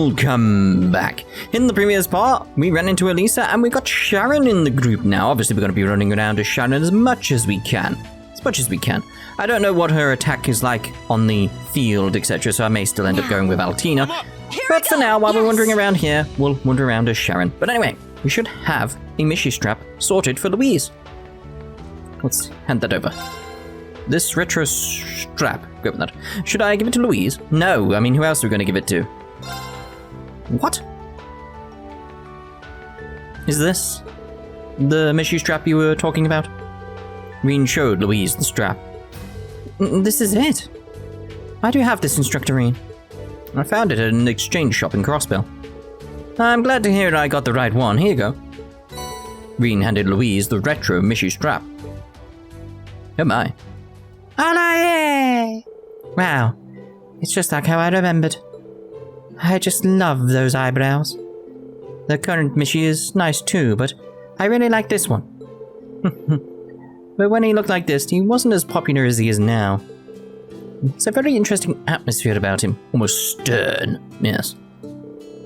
Welcome back. In the previous part, we ran into Alisa and we got Sharon in the group now. Obviously, we're going to be running around to Sharon as much as we can. I don't know what her attack is like on the field, etc., so I may still end up going with Altina. But for now, while we're wandering around here, we'll wander around as Sharon. But anyway, we should have a Mishy strap sorted for Louise. Let's hand that over. This retro strap, go with that. Should I give it to Louise? No, I mean, who else are we going to give it to? What? Is this the Mishy strap you were talking about? Rean showed Louise the strap. This is it. Why do you have this, Instructor Rean? I found it at an exchange shop in Crossbell. I'm glad to hear I got the right one. Here you go. Rean handed Louise the retro Mishy strap. Oh my. Olé! Wow, it's just like how I remembered. I just love those eyebrows. The current Mishy is nice too, but I really like this one. But when he looked like this, he wasn't as popular as he is now. It's a very interesting atmosphere about him, almost stern, yes.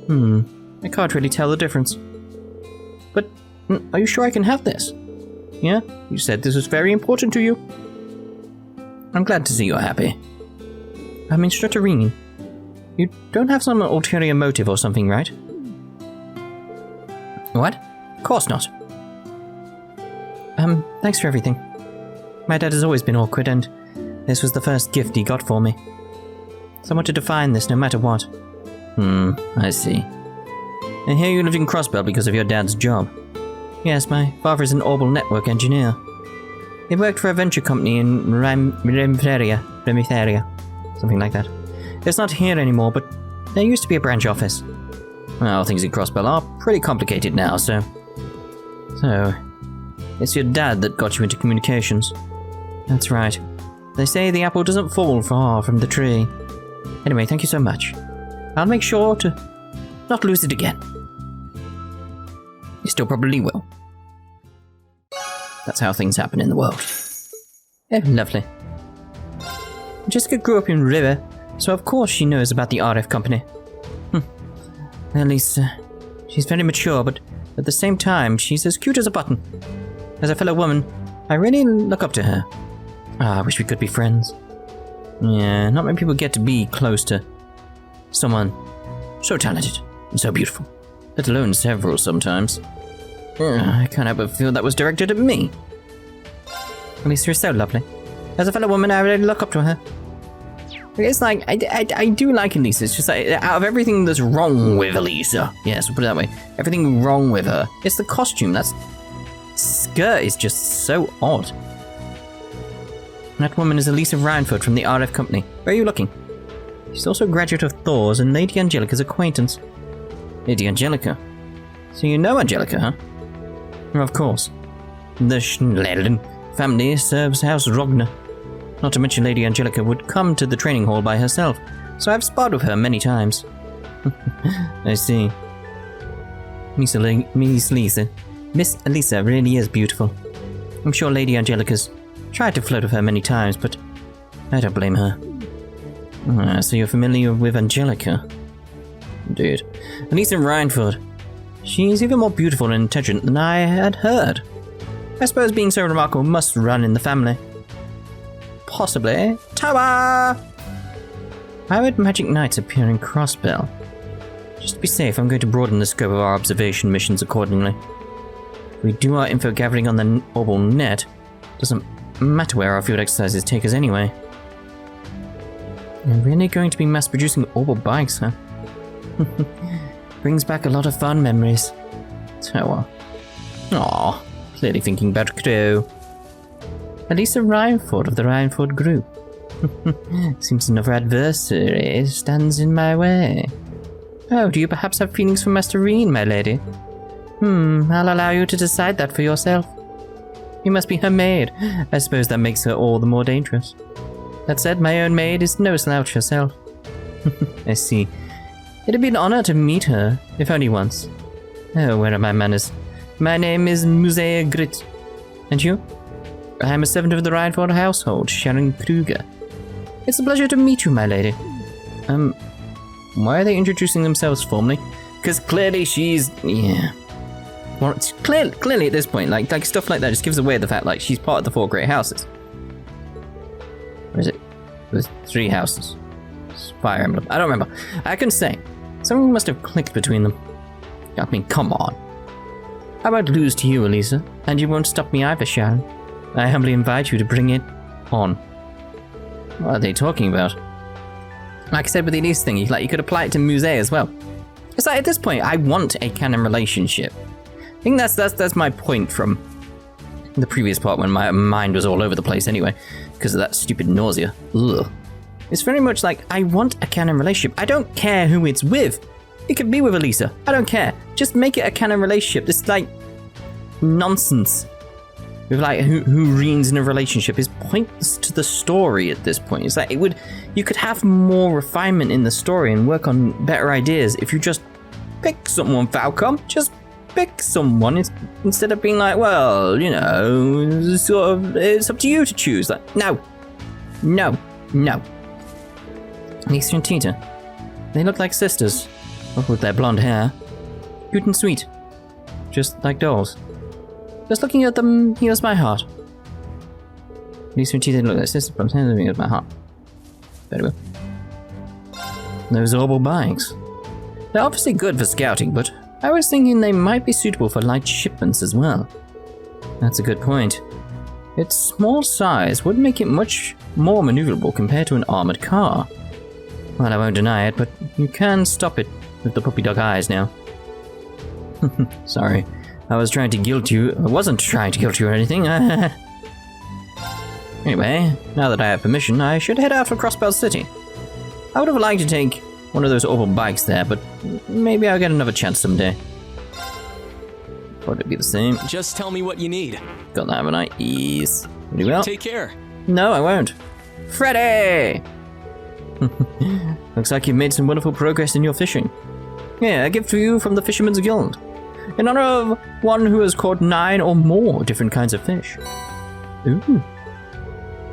I can't really tell the difference. But, are you sure I can have this? Yeah? You said this was very important to you? I'm glad to see you're happy. I'm Instructor Rean. You don't have some ulterior motive or something, right? What? Of course not. Thanks for everything. My dad has always been awkward, and this was the first gift he got for me. So I wanted to find this no matter what. I see. I hear you lived in Crossbell because of your dad's job. Yes, my father is an Ooooo network engineer. He worked for a venture company in Remitheria, something like that. It's not here anymore, but there used to be a branch office. Well, things in Crossbell are pretty complicated now, so... it's your dad that got you into communications. That's right. They say the apple doesn't fall far from the tree. Anyway, thank you so much. I'll make sure to not lose it again. You still probably will. That's how things happen in the world. Oh, lovely. Jessica grew up in River, so of course she knows about the RF company. At least, she's very mature, but at the same time, she's as cute as a button. As a fellow woman, I really look up to her. I wish we could be friends. Yeah, not many people get to be close to someone so talented and so beautiful, let alone several sometimes. I can't help but feel that was directed at me. At least you're so lovely. As a fellow woman, I really look up to her. It's like, I do like Alisa. It's just like, out of everything that's wrong with Alisa, yes, we'll put it that way, everything wrong with her, it's the costume. That skirt is just so odd. That woman is Alisa Reinford from the RF company. Where are you looking? She's also a graduate of Thors and Lady Angelica's acquaintance. Lady Angelica? So you know Angelica, huh? Of course. The Schnellen family serves House Rogner. Not to mention Lady Angelica would come to the training hall by herself, so I've sparred with her many times. I see. Miss Alisa really is beautiful. I'm sure Lady Angelica's tried to flirt with her many times, but I don't blame her. So you're familiar with Angelica? Indeed. Alisa Reinford. She's even more beautiful and intelligent than I had heard. I suppose being so remarkable must run in the family. Possibly. Towa! Why would magic knights appear in Crossbell? Just to be safe, I'm going to broaden the scope of our observation missions accordingly. If we do our info gathering on the Ooooo net, doesn't matter where our field exercises take us anyway. You're really going to be mass producing Ooooo bikes, huh? Brings back a lot of fun memories. Towa. Aww, clearly thinking about Crow. Alisa Reinford of the Reinford Group. Seems another adversary stands in my way. Oh, do you perhaps have feelings for Master Rean, my lady? I'll allow you to decide that for yourself. You must be her maid. I suppose that makes her all the more dangerous. That said, my own maid is no slouch herself. I see. It'd be an honor to meet her, if only once. Oh, where are my manners? My name is Musea Grit. And you? I am a servant of the Reinford household, Sharon Kruger. It's a pleasure to meet you, my lady. Why are they introducing themselves formally? Because clearly she's... yeah. Well, it's clearly at this point, like stuff like that just gives away the fact, like, she's part of the 4 great houses. Or is it? There's 3 houses. It's Fire Emblem. I don't remember. I can say. Something must have clicked between them. I mean, come on. I won't lose to you, Alisa, and you won't stop me either, Sharon. I humbly invite you to bring it on. What are they talking about? Like I said with the Elise thing, you could apply it to Muse as well. It's like, at this point, I want a canon relationship. I think that's my point from the previous part when my mind was all over the place anyway, because of that stupid nausea. Ugh. It's very much like, I want a canon relationship. I don't care who it's with. It could be with Alisa. I don't care. Just make it a canon relationship. This, like, nonsense with, like, who Rean's in a relationship is pointless to the story at this point. It's like, you could have more refinement in the story and work on better ideas if you just pick someone, Falcom. Just pick someone instead of being like, well, you know, sort of, it's up to you to choose. Like, no. Alisa and Tita, they look like sisters, with their blonde hair. Cute and sweet, just like dolls. Just looking at them heals my heart. Alisa and Tita look like sisters, but I'm heals my heart. Very well. Those orbital bikes. They're obviously good for scouting, but I was thinking they might be suitable for light shipments as well. That's a good point. Its small size would make it much more maneuverable compared to an armored car. Well, I won't deny it, but you can stop it with the puppy dog eyes now. Sorry, I was trying to guilt you. I wasn't trying to guilt you or anything. Anyway, now that I have permission, I should head out for Crossbell City. I would have liked to take one of those oval bikes there, but maybe I'll get another chance someday. Thought it'd be the same. Just tell me what you need. Got that, haven't I? Yes. Pretty well. Take care. No, I won't. Freddy! Looks like you've made some wonderful progress in your fishing. Yeah, a gift for you from the Fisherman's Guild. In honor of one who has caught 9 or more different kinds of fish. Ooh.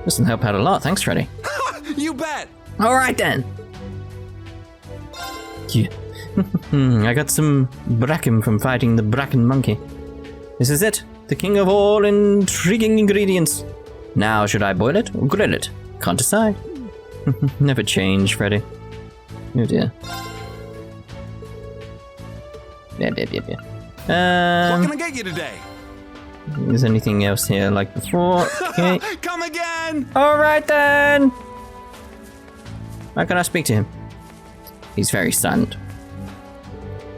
This will help out a lot, thanks, Freddy. You bet! Alright then! Yeah. I got some bracken from fighting the bracken monkey. This is it, the king of all intriguing ingredients. Now, should I boil it or grill it? Can't decide. Never change, Freddy. Oh dear. Yeah. What can I get you today? Is anything else here like before? Okay. Come again! Alright then! How can I speak to him? He's very silent.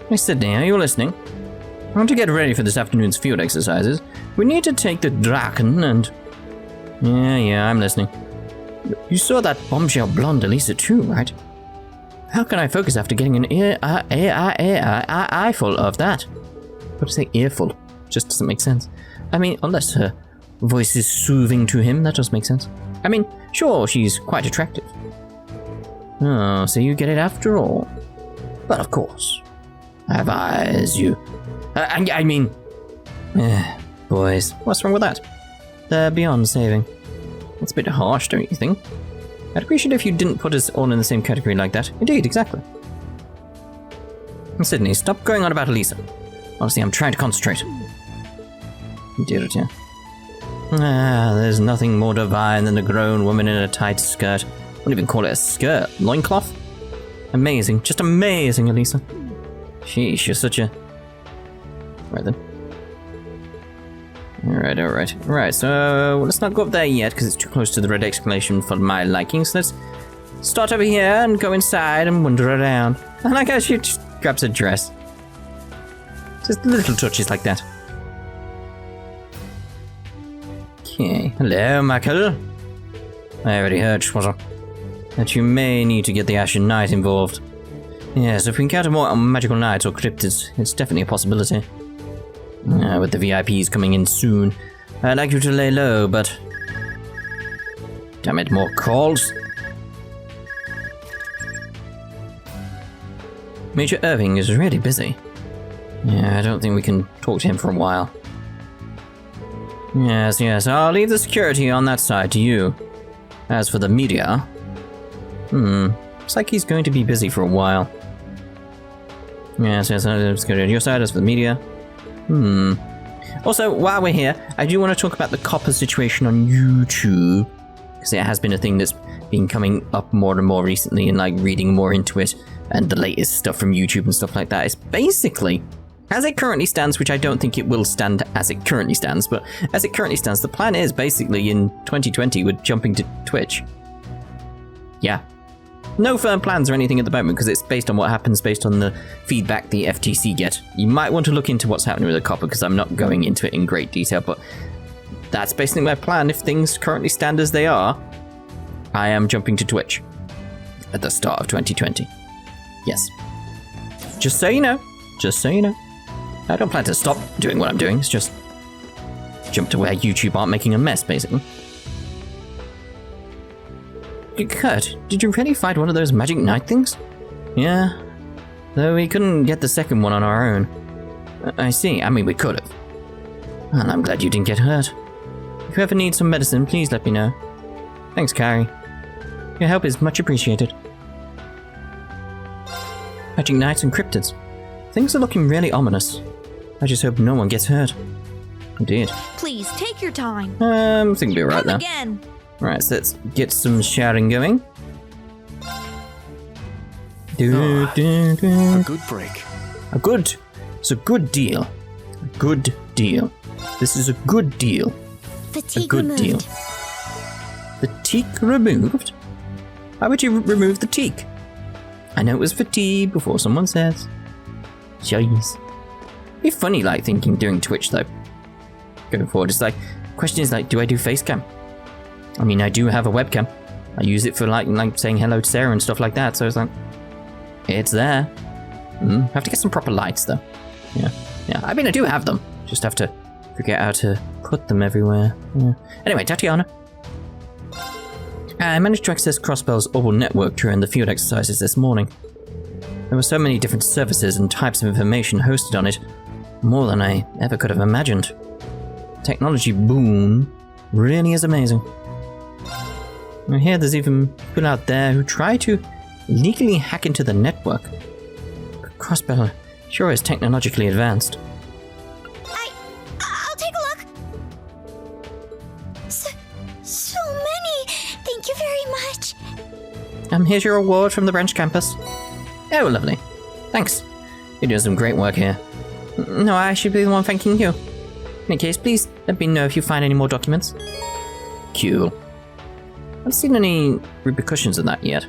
Hey Sydney, are you listening? I want to get ready for this afternoon's field exercises. We need to take the Draken and... Yeah, I'm listening. You saw that bombshell blonde Alisa too, right? How can I focus after getting an eyeful of that? What to say earful? Just doesn't make sense. I mean, unless her voice is soothing to him, that does make sense. I mean, sure, she's quite attractive. Oh, so you get it after all. But of course, I have eyes, you... I mean... boys, what's wrong with that? They're beyond saving. That's a bit harsh, don't you think? I'd appreciate if you didn't put us all in the same category like that. Indeed, exactly. And Sydney, stop going on about Alisa. Honestly, I'm trying to concentrate. Dear. There's nothing more divine than a grown woman in a tight skirt. I wouldn't even call it a skirt. Loincloth? Amazing. Just amazing, Alisa. Sheesh, you're such a... Right then. Alright. Right, so let's not go up there yet, because it's too close to the red exclamation for my liking. So let's start over here and go inside and wander around. I like how she just grabs her dress. Just little touches like that. Okay, hello, Michael. I already heard, Schwazzle, that you may need to get the Ashen Knight involved. Yes, if we encounter more magical knights or cryptids, it's definitely a possibility. With the VIPs coming in soon, I'd like you to lay low, but... Damn it, more calls? Major Irving is really busy. Yeah, I don't think we can talk to him for a while. Yes, I'll leave the security on that side to you. As for the media... Looks like he's going to be busy for a while. Yes, let's go to your side as for the media. Also, while we're here, I do want to talk about the copper situation on YouTube. Because it has been a thing that's been coming up more and more recently, and like reading more into it, and the latest stuff from YouTube and stuff like that. It's basically, as it currently stands, which I don't think it will stand as it currently stands, but as it currently stands, the plan is basically in 2020 we're jumping to Twitch. Yeah. No firm plans or anything at the moment, because it's based on what happens based on the feedback the FTC get. You might want to look into what's happening with the copper, because I'm not going into it in great detail, but that's basically my plan. If things currently stand as they are, I am jumping to Twitch at the start of 2020. Yes. Just so you know. Just so you know. I don't plan to stop doing what I'm doing. It's just jump to where YouTube aren't making a mess, basically. Kurt, did you really find one of those magic knight things? Yeah. Though we couldn't get the second one on our own. I see. I mean, we could have. Well, I'm glad you didn't get hurt. If you ever need some medicine, please let me know. Thanks, Carrie. Your help is much appreciated. Magic knights and cryptids. Things are looking really ominous. I just hope no one gets hurt. Indeed. Please take your time. I think we'll be alright now. Again. Right, so let's get some shouting going. A good break. It's a good deal. A good deal. This is a good deal. Fatigue a good removed. deal. The teak removed? Why would you remove the teak? I know it was fatigue before someone says. Jeez. Be funny, like, thinking doing Twitch, though. Going forward, it's like, question is like, do I do face cam? I mean, I do have a webcam. I use it for like saying hello to Sarah and stuff like that, so it's like, it's there. Have to get some proper lights, though. Yeah. I mean, I do have them. Just have to figure out how to put them everywhere. Yeah. Anyway, Tatiana. I managed to access Crossbell's orbital network during the field exercises this morning. There were so many different services and types of information hosted on it, more than I ever could have imagined. Technology boom really is amazing. I hear there's even people out there who try to legally hack into the network. Crossbell sure is technologically advanced. I'll take a look. So many. Thank you very much. Here's your award from the branch campus. Oh, lovely. Thanks. You're doing some great work here. No, I should be the one thanking you. In any case, please let me know if you find any more documents. Cool. I haven't seen any repercussions of that yet.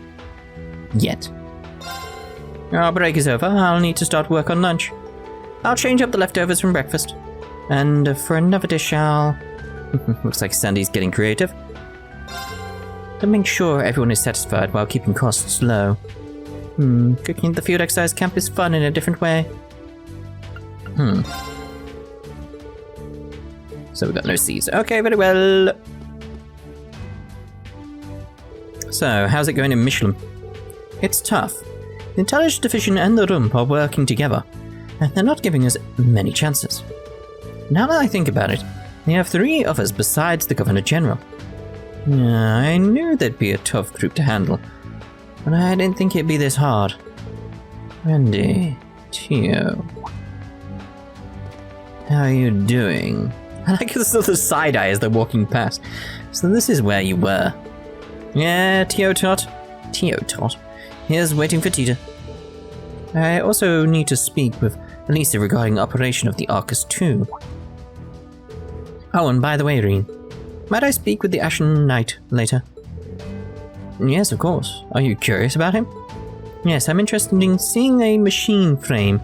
Our break is over. I'll need to start work on lunch. I'll change up the leftovers from breakfast. And for another dish, I'll... Looks like Sandy's getting creative. To make sure everyone is satisfied while keeping costs low. Cooking at the field exercise camp is fun in a different way. So we've got no C's. Okay, very well. So, how's it going in Michelin? It's tough. The Intelligence Division and the Rump are working together, and they're not giving us many chances. Now that I think about it, they have 3 others besides the Governor General. I knew they'd be a tough group to handle, but I didn't think it'd be this hard. Randy, Tio, how are you doing? I like this little side eye as they're walking past. So this is where you were. Yeah, Tio Tot. Here's waiting for Tita. I also need to speak with Alisa regarding operation of the Arcus 2. Oh, and by the way, Rean, might I speak with the Ashen Knight later? Yes, of course. Are you curious about him? Yes, I'm interested in seeing a machine frame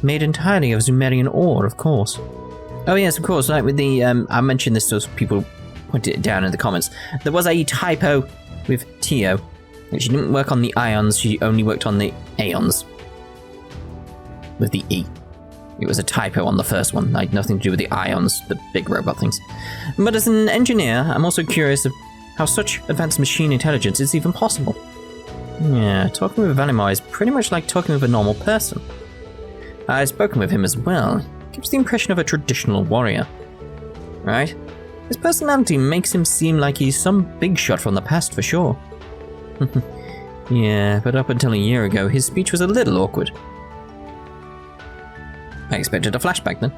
made entirely of Zumerian ore, of course. Oh yes, of course, like with the, I mentioned this so people pointed it down in the comments. There was a typo with Tio. She didn't work on the ions, she only worked on the aeons. With the E. It was a typo on the first one, like nothing to do with the ions, the big robot things. But as an engineer, I'm also curious of how such advanced machine intelligence is even possible. Yeah, talking with Valimar is pretty much like talking with a normal person. I've spoken with him as well. Gives the impression of a traditional warrior. Right? His personality makes him seem like he's some big shot from the past for sure. Yeah, but up until a year ago, his speech was a little awkward. I expected a flashback then.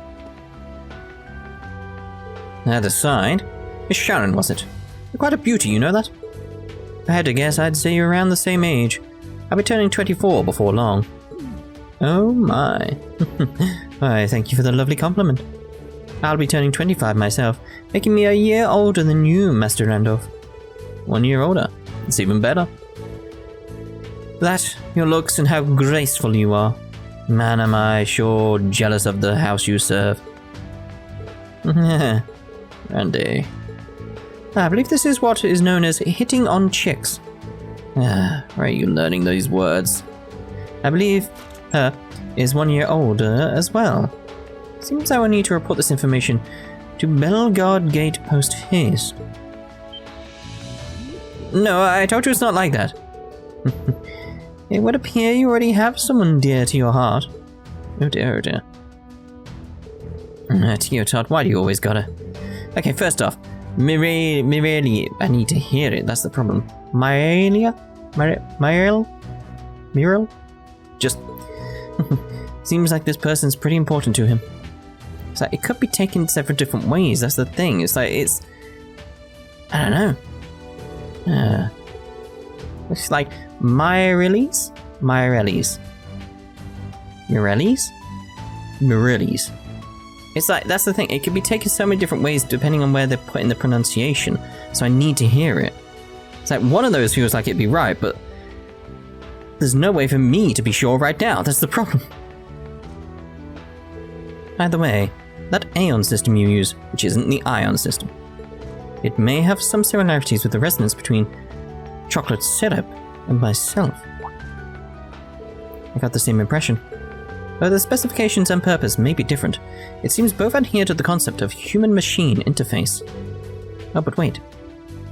At the side, Miss Sharon, was it? You're quite a beauty, you know that? If I had to guess, I'd say you're around the same age. I'll be turning 24 before long. Oh my. Why, thank you for the lovely compliment. I'll be turning 25 myself, making me a year older than you, Master Randolph. 1 year older. It's even better. That, your looks, and how graceful you are. Man, am I sure jealous of the house you serve. Randy. I believe this is what is known as hitting on chicks. Where are you learning these words? I believe her is 1 year older as well. Seems I will need to report this information to Bellegarde Gate post haste. No, I told you it's not like that. It would appear you already have someone dear to your heart. Oh dear, oh dear. Teotot, why do you always gotta... Okay, first off, Mireli, I need to hear it, that's the problem. Mirel? Just... Seems like this person's pretty important to him. It's like, it could be taken several different ways, that's the thing. It's like, it's... I don't know. It's like Mirellis? It's like, that's the thing, it could be taken so many different ways depending on where they're putting the pronunciation, so I need to hear it. It's like, one of those feels like it'd be right, but there's no way for me to be sure right now, that's the problem. Either way, that Aeon system you use, which isn't the Ion system, it may have some similarities with the resonance between chocolate syrup and myself. I got the same impression. Though the specifications and purpose may be different, it seems both adhere to the concept of human-machine interface. Oh, but wait.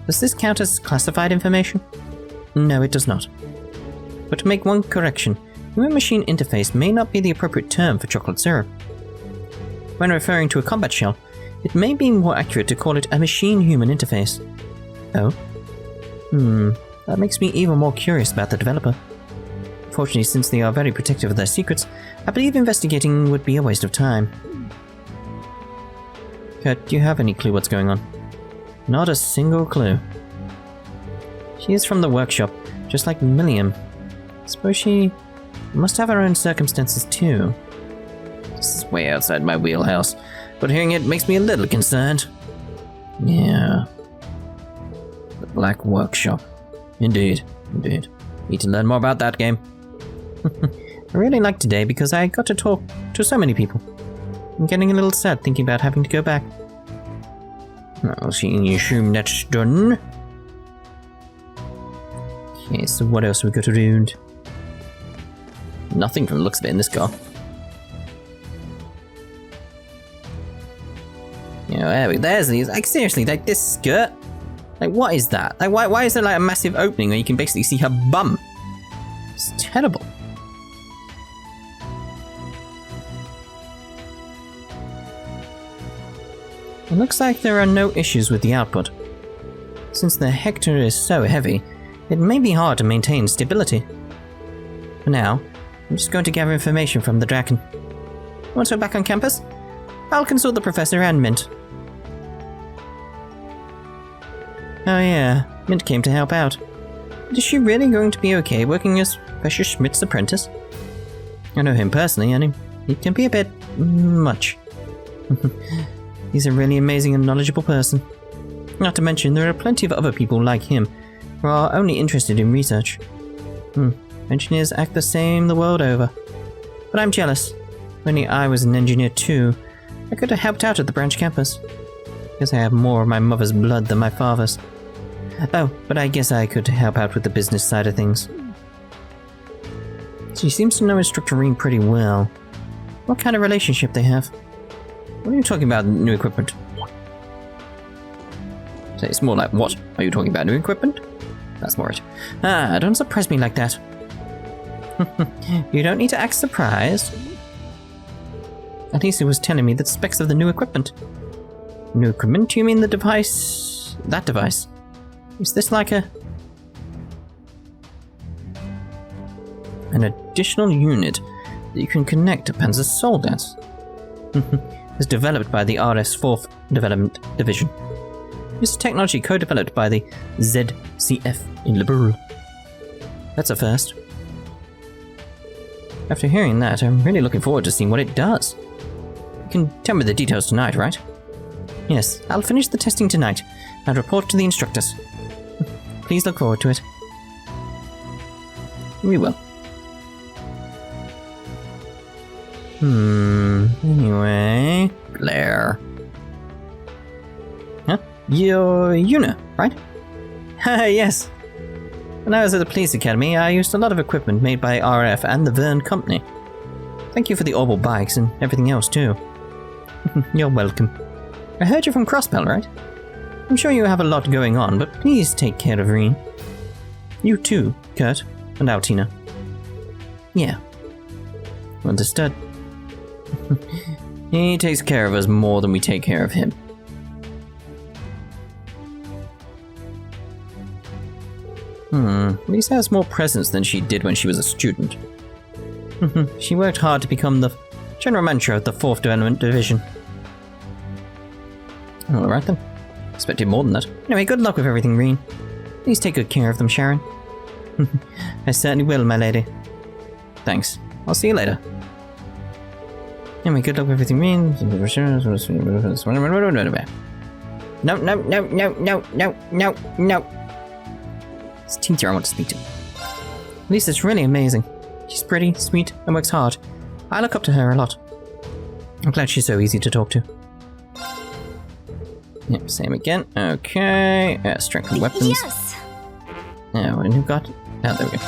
Does this count as classified information? No, it does not. But to make one correction, human-machine interface may not be the appropriate term for chocolate syrup. When referring to a combat shell, it may be more accurate to call it a machine-human interface. Oh? That makes me even more curious about the developer. Fortunately, since they are very protective of their secrets, I believe investigating would be a waste of time. Kurt, do you have any clue what's going on? Not a single clue. She is from the workshop, just like Milliam. Suppose she must have her own circumstances too. This is way outside my wheelhouse, but hearing it makes me a little concerned. Yeah. The Black Workshop. Indeed. Need to learn more about that game. I really like today because I got to talk to so many people. I'm getting a little sad thinking about having to go back. I'll assume that's done. Okay, so what else have we got around? Nothing from the looks of it in this car. You know, there's these. Like, seriously, like this skirt? Like, what is that? Like, why is there like a massive opening where you can basically see her bum? It's terrible. It looks like there are no issues with the output. Since the Hector is so heavy, it may be hard to maintain stability. For now, I'm just going to gather information from the Draken. Once we're back on campus, I'll consult the professor and Mint. Oh yeah, Mint came to help out. But is she really going to be okay working as Professor Schmidt's apprentice? I know him personally, and he can be a bit much. He's a really amazing and knowledgeable person. Not to mention, there are plenty of other people like him who are only interested in research. Engineers act the same the world over. But I'm jealous. If only I was an engineer too, I could have helped out at the branch campus. Guess I have more of my mother's blood than my father's. Oh, but I guess I could help out with the business side of things. She seems to know Instructor Rean pretty well. What kind of relationship they have? What are you talking about, new equipment? So it's more like, what? Are you talking about new equipment? That's more it. Don't surprise me like that. You don't need to act surprised. Alisa was telling me the specs of the new equipment. New equipment? You mean the device... that device? Is this like a... additional unit that you can connect to Panzer's soldiers. It's developed by the RF's 4th Development Division. This is technology co-developed by the ZCF in Liberal. That's a first. After hearing that, I'm really looking forward to seeing what it does. You can tell me the details tonight, right? Yes, I'll finish the testing tonight and report to the instructors. Please look forward to it. We will. Anyway... Blair. Huh? You're Yuna, right? Haha, yes. When I was at the Police Academy, I used a lot of equipment made by RF and the Vern Company. Thank you for the Oval bikes and everything else, too. You're welcome. I heard you're from Crossbell, right? I'm sure you have a lot going on, but please take care of Rean. You too, Kurt, and Altina. Yeah. Understood. He takes care of us more than we take care of him. Lisa has more presence than she did when she was a student. She worked hard to become the general manager of the 4th Development Division. Alright then. Expected more than that. Anyway, good luck with everything, Rean. Please take good care of them, Sharon. I certainly will, my lady. Thanks. I'll see you later. Anyway, good luck with everything, Rean. No. It's Tita I want to speak to. Lisa's really amazing. She's pretty, sweet, and works hard. I look up to her a lot. I'm glad she's so easy to talk to. Yep, same again. Okay. Strength and weapons. Yes. Now, and who got... Oh, there we go.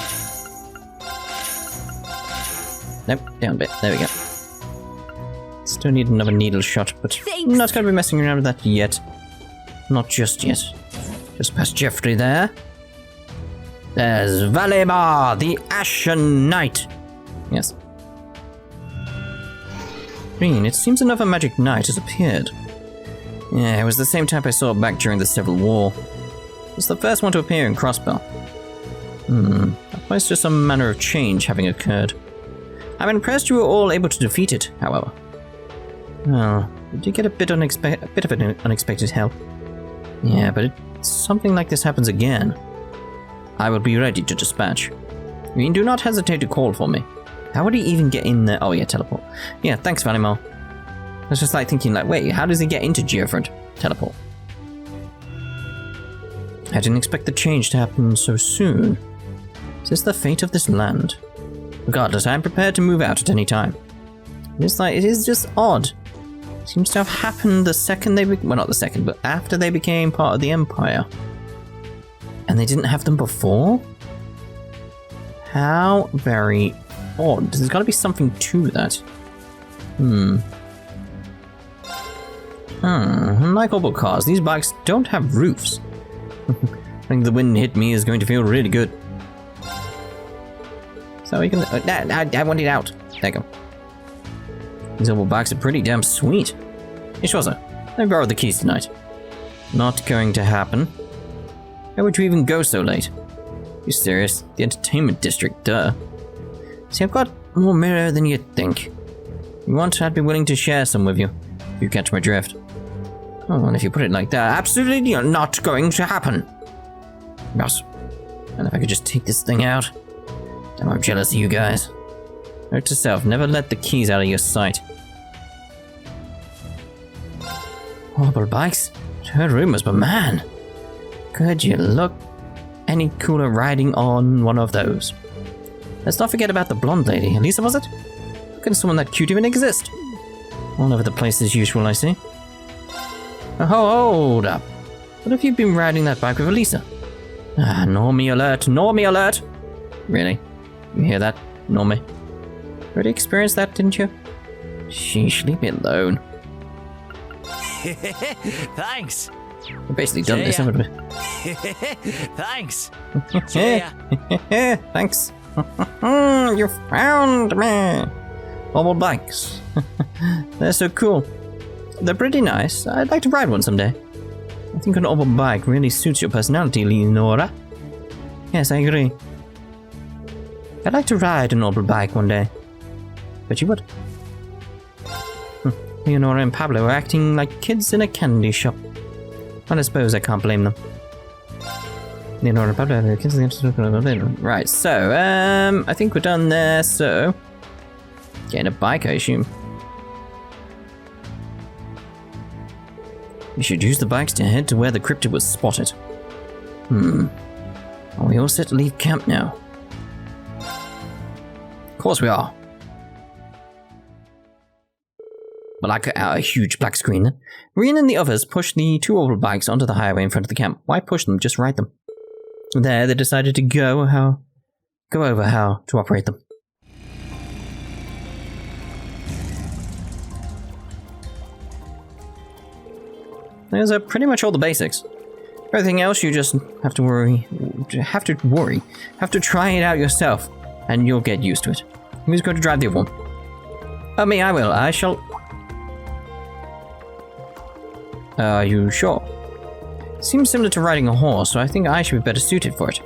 Nope, down a bit. There we go. Still need another needle shot, but Thanks. I'm not going to be messing around with that yet. Not just yet. Just past Jeffrey there. There's Valimar, the Ashen Knight. Yes. Rean, it seems another magic knight has appeared. Yeah, it was the same type I saw back during the Civil War. It was the first one to appear in Crossbell. Applies to some manner of change having occurred. I'm impressed you were all able to defeat it, however. Well, you did get a bit of an unexpected help. Yeah, but something like this happens again. I will be ready to dispatch. Rean, do not hesitate to call for me. How would he even get in there? Oh yeah, teleport. Yeah, thanks, Valimar. I was just like thinking, like, wait, how does he get into Geofront? Teleport. I didn't expect the change to happen so soon. Is this the fate of this land? Regardless, I am prepared to move out at any time. It is just odd. It seems to have happened the second they well, not the second, but after they became part of the Empire. And they didn't have them before? How very odd. There's got to be something to that. Unlike all cars, these bikes don't have roofs. I think the wind hit me is going to feel really good. So we can... I want it out. There you go. These oval bikes are pretty damn sweet. Hey, sure, sir. I borrowed the keys tonight. Not going to happen. Why would you even go so late? You serious? The entertainment district, duh. See, I've got more mirror than you'd think. If you want, I'd be willing to share some with you, if you catch my drift. Oh, and if you put it like that, absolutely not going to happen. Yes. And if I could just take this thing out. Damn, I'm jealous of you guys. Note to self, never let the keys out of your sight. Horrible bikes? I'd heard rumors, but man, could you look any cooler riding on one of those? Let's not forget about the blonde lady. Alisa, was it? How can someone that cute even exist? All over the place as usual, I see. Oh, hold up. What have you been riding that bike with Alisa? Ah, Normie alert, Normie alert! Really? You hear that, Normie? Already experienced that, didn't you? Sheesh, leave me alone. Thanks. I've basically done this, haven't we? Thanks. Thanks. You found me. Mobile bikes. They're so cool. They're pretty nice. I'd like to ride one someday. I think an oval bike really suits your personality, Leonora. Yes, I agree. I'd like to ride an orbital bike one day. Bet you would. Leonora and Pablo are acting like kids in a candy shop. And I suppose I can't blame them. Leonora and Pablo are kids in the Right, so, I think we're done there, so... Getting a bike, I assume. We should use the bikes to head to where the cryptid was spotted. Are we all set to leave camp now? Of course we are. Well, I cut out a huge black screen then. Rean and the others pushed the 2 orbital bikes onto the highway in front of the camp. Why push them? Just ride them. There, they decided to go over how to operate them. Those are pretty much all the basics. Everything else you just have to try it out yourself, and you'll get used to it. Who's going to drive the other one? Oh, me, I will. I shall... Are you sure? Seems similar to riding a horse, so I think I should be better suited for it.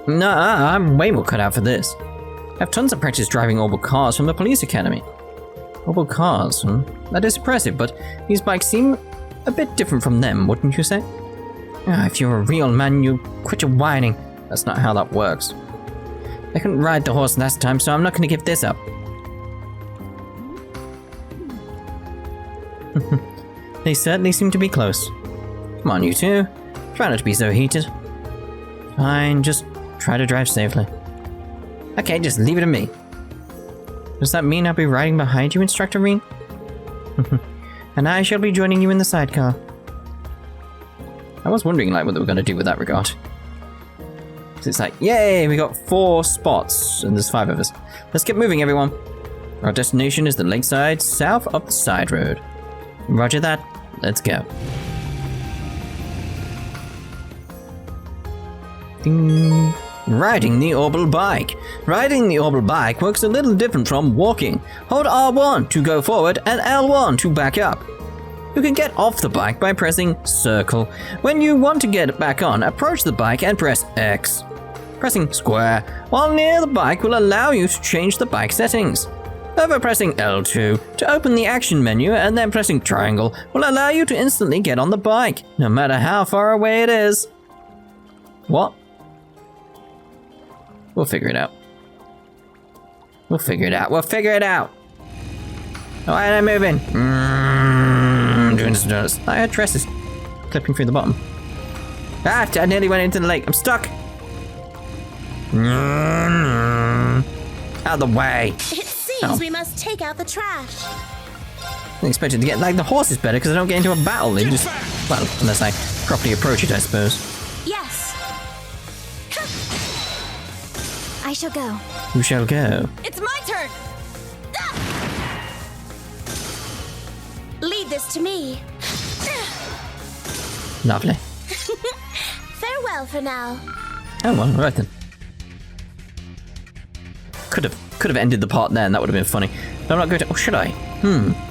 Nah, I'm way more cut out for this. I have tons of practice driving orbital cars from the Police Academy. Orbital cars, That is impressive, but these bikes seem a bit different from them, wouldn't you say? If you're a real man, you quit your whining. That's not how that works. I couldn't ride the horse last time, so I'm not going to give this up. They certainly seem to be close. Come on, you two. Try not to be so heated. Fine, just try to drive safely. Okay, just leave it to me. Does that mean I'll be riding behind you, Instructor Rean? And I shall be joining you in the sidecar. I was wondering what they were going to do with that regard. It's like, yay, we got 4 spots, and there's 5 of us. Let's get moving, everyone. Our destination is the lakeside, south of the side road. Roger that. Let's go. Ding. Riding the orbital bike. Riding the orbital bike works a little different from walking. Hold R1 to go forward and L1 to back up. You can get off the bike by pressing circle. When you want to get back on, approach the bike and press X. Pressing square while near the bike will allow you to change the bike settings. Over pressing L2 to open the action menu and then pressing triangle will allow you to instantly get on the bike, no matter how far away it is. What? We'll figure it out. We'll figure it out. We'll figure it out. Alright, I'm moving. Doing some donuts. I had tresses clipping through the bottom. Ah, I nearly went into the lake. I'm stuck. Out of the way. It seems we must take out the trash. I expected to get, the horse is better because I don't get into a battle. They just, well, unless I properly approach it, I suppose. Yes. I shall go. You shall go. It's my turn. Lead this to me. Lovely. Farewell for now. Oh well, right then. Could have ended the part there and that would have been funny. But I'm not going to. Oh, should I?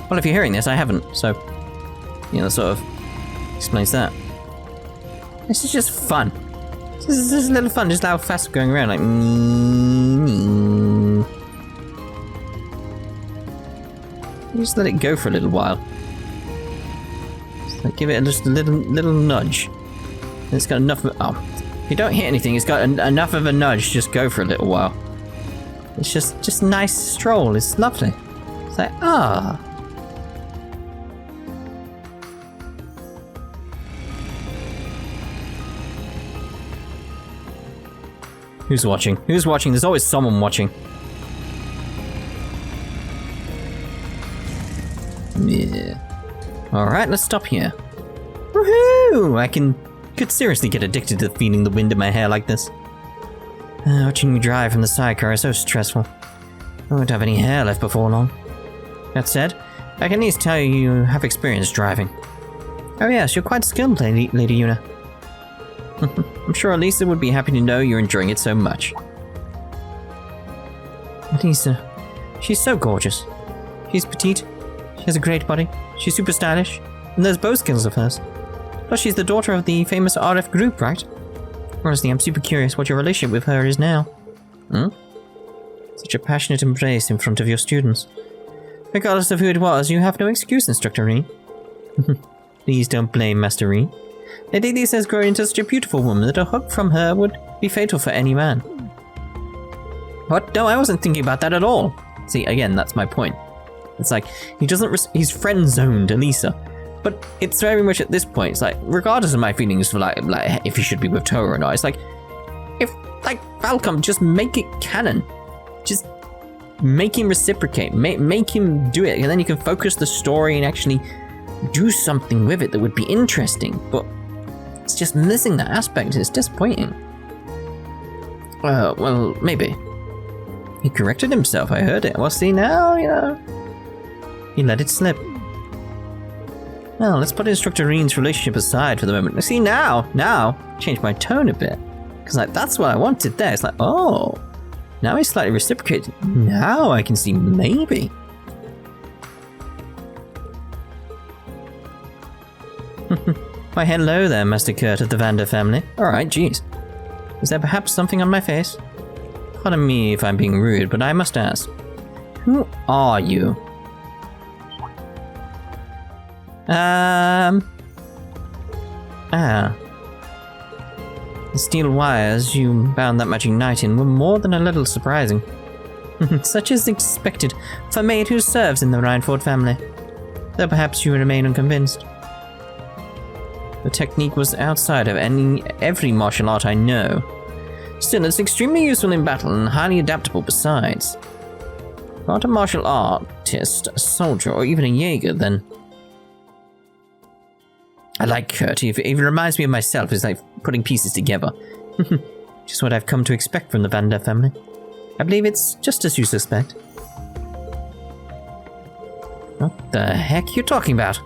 Well, if you're hearing this, I haven't. So, that sort of explains that. This is just fun. This is a little fun, just how fast we're going around, like. Just let it go for a little while. Just give it just a little nudge. It's got enough of. Oh, if you don't hit anything, it's got enough of a nudge. Just go for a little while. It's just a nice stroll. It's lovely. It's like, ah. Who's watching? Who's watching? There's always someone watching. Yeah. Alright, let's stop here. Woohoo! I could seriously get addicted to feeling the wind in my hair like this. Watching me drive from the sidecar is so stressful. I won't have any hair left before long. That said, I can at least tell you have experience driving. Oh yes, you're quite skilled, Lady Una. I'm sure Alisa would be happy to know you're enjoying it so much. Alisa, she's so gorgeous. She's petite, she has a great body, she's super stylish, and there's bow skills of hers. Plus she's the daughter of the famous RF group, right? Honestly, I'm super curious what your relationship with her is now. such a passionate embrace in front of your students. Regardless of who it was, you have no excuse, Instructor Rean. Please don't blame Master Rean. Lady Alisa has grown into such a beautiful woman that a hug from her would be fatal for any man. What? No, I wasn't thinking about that at all. See, again, that's my point. It's like, he's friend-zoned Alisa. But it's very much at this point, it's like, regardless of my feelings for like if he should be with Towa or not, it's like, if, like, Falcom, just make it canon. Just make him reciprocate, make him do it, and then you can focus the story and actually do something with it that would be interesting. But it's just missing that aspect, it's disappointing. Well, maybe. He corrected himself, I heard it. Well, see, now, you know, he let it slip. Well, let's put Instructor Rean's relationship aside for the moment. See, now, change my tone a bit. Because, like, that's what I wanted there. It's like, oh, now he's slightly reciprocated. Now I can see maybe. Why, hello there, Master Kurt of the Vander family. Alright, geez. Is there perhaps something on my face? Pardon me if I'm being rude, but I must ask. Who are you? The steel wires you bound that magic knight in were more than a little surprising. Such is expected for a maid who serves in the Reinford family. Though perhaps you remain unconvinced. The technique was outside of every martial art I know. Still, it's extremely useful in battle and highly adaptable besides. If not a martial artist, a soldier, or even a Jaeger, then... I like Kurt. It reminds me of myself. It's like putting pieces together. Just what I've come to expect from the Vander family. I believe it's just as you suspect. What the heck are you talking about?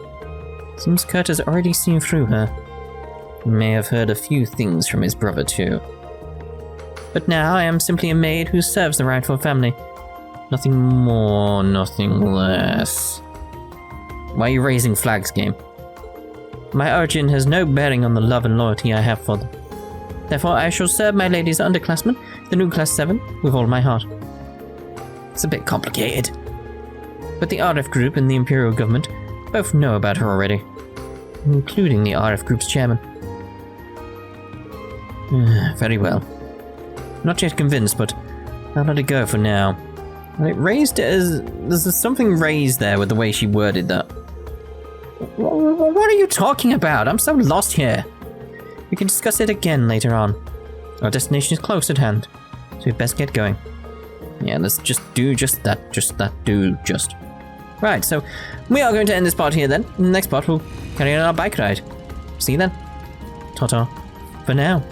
Seems Kurt has already seen through her. He may have heard a few things from his brother too. But now I am simply a maid who serves the rightful family. Nothing more, nothing less. Why are you raising flags, game? My origin has no bearing on the love and loyalty I have for them. Therefore, I shall serve my lady's underclassmen, the new Class VII, with all my heart. It's a bit complicated. But the RF Group and the Imperial Government both know about her already, including the RF Group's chairman. Very well. Not yet convinced, but I'll let it go for now. It raised it as... There's something raised there with the way she worded that. What are you talking about? I'm so lost here. We can discuss it again later on. Our destination is close at hand, so we'd best get going. Yeah, let's just do just that. Right, so we are going to end this part here then. In the next part, we'll carry on our bike ride. See you then. Ta-ta. For now.